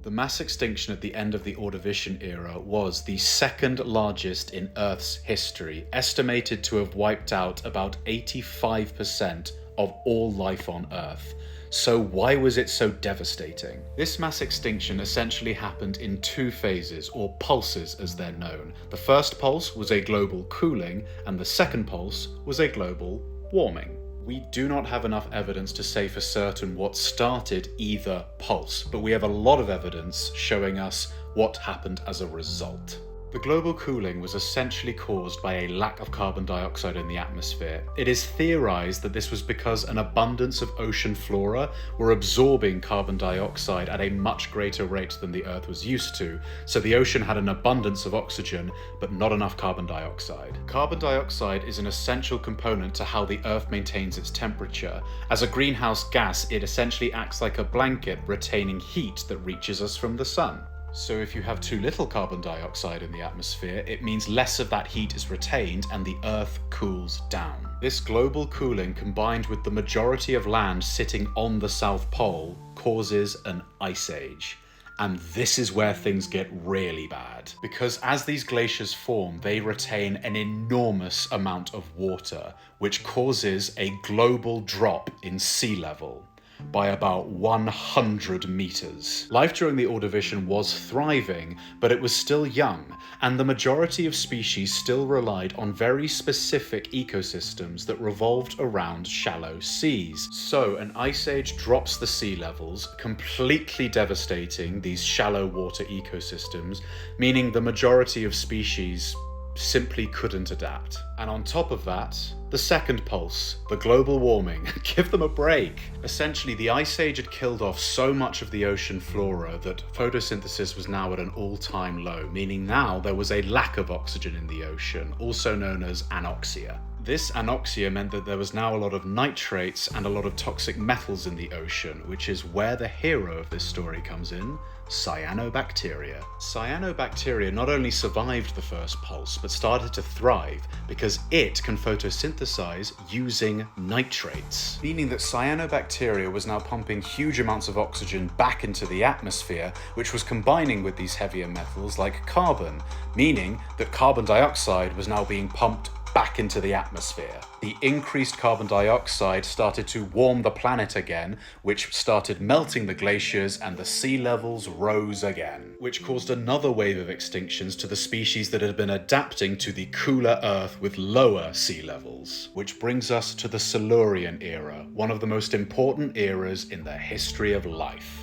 The mass extinction at the end of the Ordovician era was the second largest in Earth's history, estimated to have wiped out about 85% of all life on Earth. So why was it so devastating? This mass extinction essentially happened in two phases, or pulses as they're known. The first pulse was a global cooling, and the second pulse was a global warming. We do not have enough evidence to say for certain what started either pulse, but we have a lot of evidence showing us what happened as a result. The global cooling was essentially caused by a lack of carbon dioxide in the atmosphere. It is theorized that this was because an abundance of ocean flora were absorbing carbon dioxide at a much greater rate than the Earth was used to, so the ocean had an abundance of oxygen, but not enough carbon dioxide. Carbon dioxide is an essential component to how the Earth maintains its temperature. As a greenhouse gas, it essentially acts like a blanket, retaining heat that reaches us from the sun. So if you have too little carbon dioxide in the atmosphere, it means less of that heat is retained and the Earth cools down. This global cooling, combined with the majority of land sitting on the South Pole, causes an ice age. And this is where things get really bad. Because as these glaciers form, they retain an enormous amount of water, which causes a global drop in sea level by about 100 meters. Life during the Ordovician was thriving, but it was still young, and the majority of species still relied on very specific ecosystems that revolved around shallow seas. So an ice age drops the sea levels, completely devastating these shallow water ecosystems, meaning the majority of species simply couldn't adapt. And on top of that, the second pulse, the global warming. Give them a break. Essentially, the ice age had killed off so much of the ocean flora that photosynthesis was now at an all-time low, meaning now there was a lack of oxygen in the ocean, also known as anoxia. This anoxia meant that there was now a lot of nitrates and a lot of toxic metals in the ocean, which is where the hero of this story comes in: cyanobacteria. Cyanobacteria not only survived the first pulse, but started to thrive because it can photosynthesize using nitrates, meaning that cyanobacteria was now pumping huge amounts of oxygen back into the atmosphere, which was combining with these heavier metals like carbon, meaning that carbon dioxide was now being pumped back into the atmosphere. The increased carbon dioxide started to warm the planet again, which started melting the glaciers, and the sea levels rose again, which caused another wave of extinctions to the species that had been adapting to the cooler Earth with lower sea levels. Which brings us to the Silurian era, one of the most important eras in the history of life.